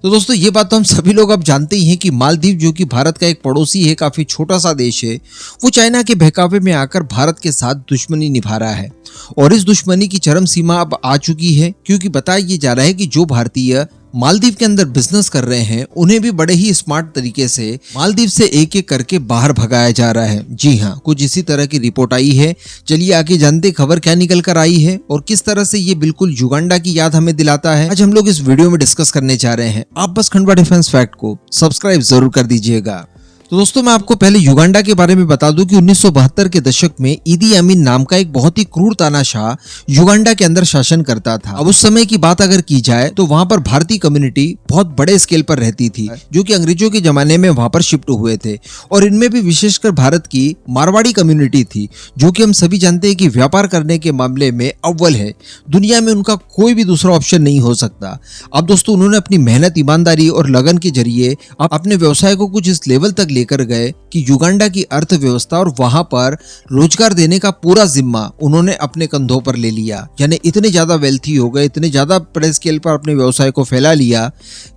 तो दोस्तों ये बात तो हम सभी लोग अब जानते ही हैं कि मालदीव जो कि भारत का एक पड़ोसी है, काफी छोटा सा देश है, वो चाइना के बहकावे में आकर भारत के साथ दुश्मनी निभा रहा है। और इस दुश्मनी की चरम सीमा अब आ चुकी है, क्योंकि बताया ये जा रहा है कि जो भारतीय मालदीव के अंदर बिजनेस कर रहे हैं उन्हें भी बड़े ही स्मार्ट तरीके से मालदीव से एक एक करके बाहर भगाया जा रहा है। जी हाँ, कुछ इसी तरह की रिपोर्ट आई है। चलिए आगे जानते खबर क्या निकल कर आई है और किस तरह से ये बिल्कुल युगांडा की याद हमें दिलाता है। आज हम लोग इस वीडियो में डिस्कस करने जा रहे हैं। आप बस खंडवा डिफेंस फैक्ट को सब्सक्राइब जरूर कर दीजिएगा। तो दोस्तों मैं आपको पहले युगांडा के बारे में बता दूं कि 1972 के दशक में ईदी अमीन नाम का एक बहुत ही क्रूर तानाशाह युगांडा के अंदर शासन करता था। अब उस समय की बात अगर की जाए तो वहां पर भारतीय कम्युनिटी बहुत बड़े स्केल पर रहती थी, जो कि अंग्रेजों के जमाने में वहां पर शिफ्ट हुए थे। और इनमें भी विशेषकर भारत की मारवाड़ी कम्युनिटी थी, जो कि हम सभी जानते हैं कि व्यापार करने के मामले में अव्वल है। दुनिया में उनका कोई भी दूसरा ऑप्शन नहीं हो सकता। अब दोस्तों उन्होंने अपनी मेहनत, ईमानदारी और लगन के जरिए अपने व्यवसाय को कुछ इस लेवल तक लेकर गए कि युगांडा की अर्थव्यवस्था और वहां पर रोजगार देने का पूरा जिम्मा उन्होंने अपने कंधों पर ले लिया। यानी इतने ज्यादा वेल्थी हो गए, इतने ज्यादा बड़े स्केल पर अपने व्यवसाय को फैला लिया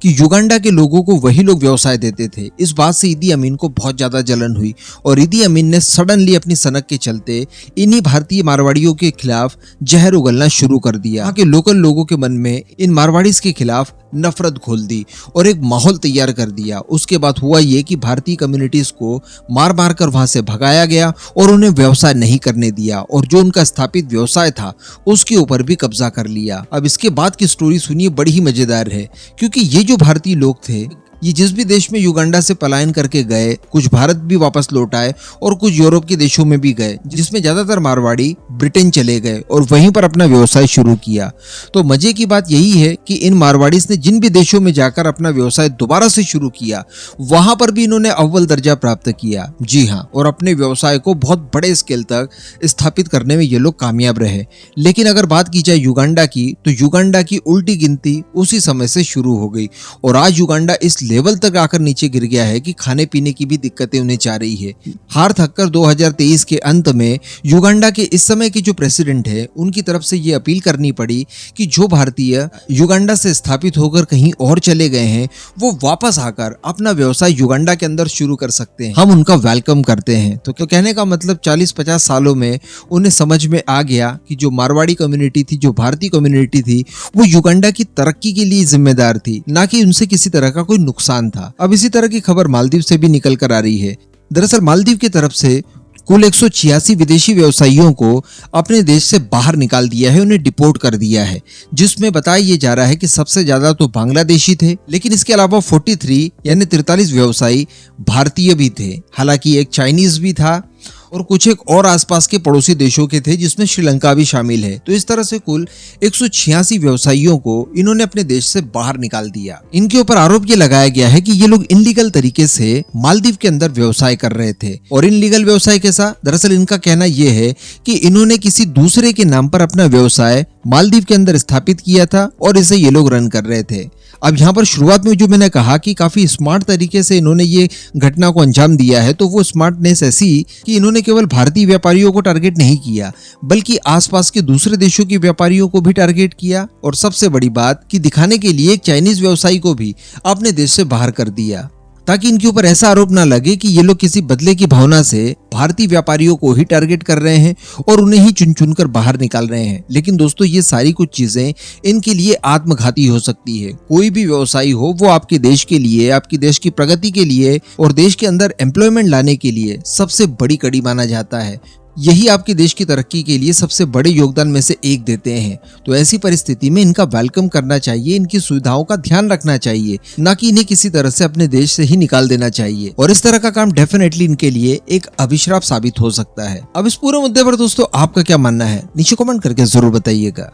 कि युगांडा के लोगों को वही लोग व्यवसाय देते थे। इस बात से ईदी अमीन को बहुत ज्यादा जलन हुई और ईदी अमीन ने सडनली अपनी सनक के चलते इन्हीं भारतीय मारवाड़ियों के खिलाफ जहर उगलना शुरू कर दिया। वहां के लोकल लोगों के मन में इन मारवाड़ीज के खिलाफ नफरत घोल दी और एक माहौल तैयार कर दिया। उसके बाद हुआ ये कि भारतीय कम्युनिटीज को मार मार कर वहां से भगाया गया और उन्हें व्यवसाय नहीं करने दिया और जो उनका स्थापित व्यवसाय था उसके ऊपर भी कब्जा कर लिया। अब इसके बाद की स्टोरी सुनिए, बड़ी ही मजेदार है, क्योंकि ये जो भारतीय लोग थे ये जिस भी देश में युगांडा से पलायन करके गए, कुछ भारत भी वापस लौट आए और कुछ यूरोप के देशों में भी गए, जिसमें ज्यादातर मारवाड़ी ब्रिटेन चले गए और वहीं पर अपना व्यवसाय शुरू किया। तो मजे की बात यही है कि इन मारवाड़ीज ने जिन भी देशों में जाकर अपना व्यवसाय दोबारा से शुरू किया, वहां पर भी इन्होंने अव्वल दर्जा प्राप्त किया। जी हाँ, और अपने व्यवसाय को बहुत बड़े स्केल तक स्थापित करने में ये लोग कामयाब रहे। लेकिन अगर बात की जाए युगांडा की, तो युगांडा की उल्टी गिनती उसी समय से शुरू हो गई और आज युगांडा इस लेवल तक आकर नीचे गिर गया है कि खाने पीने की भी दिक्कतें उन्हें जा रही है। हार थककर 2023 के अंत में युगांडा के इस समय के जो प्रेसिडेंट है उनकी तरफ से ये अपील करनी पड़ी कि जो भारतीय युगांडा से स्थापित होकर कहीं और चले गए हैं वो वापस आकर अपना व्यवसाय युगांडा के अंदर शुरू कर सकते हैं। हम उनका वेलकम करते हैं। तो कहने का मतलब 40-50 सालों में उन्हें समझ में आ गया कि जो मारवाड़ी कम्युनिटी थी, जो भारतीय कम्युनिटी थी, वो युगांडा की तरक्की के लिए जिम्मेदार थी, ना कि उनसे किसी तरह का कोई नुकसान था। अब इसी तरह की खबर मालदीव से भी निकल कर आ रही है। दरअसल मालदीव की तरफ से कुल 186 विदेशी व्यवसायियों को अपने देश से बाहर निकाल दिया है, उन्हें डिपोर्ट कर दिया है, जिसमें बताया ये जा रहा है कि सबसे ज्यादा तो बांग्लादेशी थे, लेकिन इसके अलावा 43 यानी 43 व्यवसायी भारतीय भी थे। हालांकि एक चाइनीज भी था और कुछ एक और आसपास के पड़ोसी देशों के थे, जिसमें श्रीलंका भी शामिल है। तो इस तरह से कुल 186 व्यवसायियों को इन्होंने अपने देश से बाहर निकाल दिया। इनके ऊपर आरोप ये लगाया गया है कि ये लोग इनलीगल तरीके से मालदीव के अंदर व्यवसाय कर रहे थे। और इनलीगल व्यवसाय कैसा? दरअसल इनका कहना यह है कि इन्होंने किसी दूसरे के नाम पर अपना व्यवसाय मालदीव के अंदर स्थापित किया था और इसे ये लोग रन कर रहे थे। अब यहाँ पर शुरुआत में जो मैंने कहा कि काफी स्मार्ट तरीके से इन्होंने ये घटना को अंजाम दिया है, तो वो स्मार्टनेस ऐसी कि इन्होंने केवल भारतीय व्यापारियों को टारगेट नहीं किया, बल्कि आसपास के दूसरे देशों के व्यापारियों को भी टारगेट किया और सबसे बड़ी बात कि दिखाने के लिए एक चाइनीज व्यवसायी को भी अपने देश से बाहर कर दिया, ताकि इनके ऊपर ऐसा आरोप ना लगे कि ये लोग किसी बदले की भावना से भारतीय व्यापारियों को ही टारगेट कर रहे हैं और उन्हें ही चुन चुन कर बाहर निकाल रहे हैं। लेकिन दोस्तों ये सारी कुछ चीजें इनके लिए आत्मघाती हो सकती है। कोई भी व्यवसायी हो, वो आपके देश के लिए, आपकी देश की प्रगति के लिए और देश के अंदर एम्प्लॉयमेंट लाने के लिए सबसे बड़ी कड़ी माना जाता है। यही आपके देश की तरक्की के लिए सबसे बड़े योगदान में से एक देते हैं। तो ऐसी परिस्थिति में इनका वेलकम करना चाहिए, इनकी सुविधाओं का ध्यान रखना चाहिए, ना कि इन्हें किसी तरह से अपने देश से ही निकाल देना चाहिए। और इस तरह का काम डेफिनेटली इनके लिए एक अभिशाप साबित हो सकता है। अब इस पूरे मुद्दे पर दोस्तों आपका क्या मानना है, नीचे कमेंट करके जरूर बताइएगा।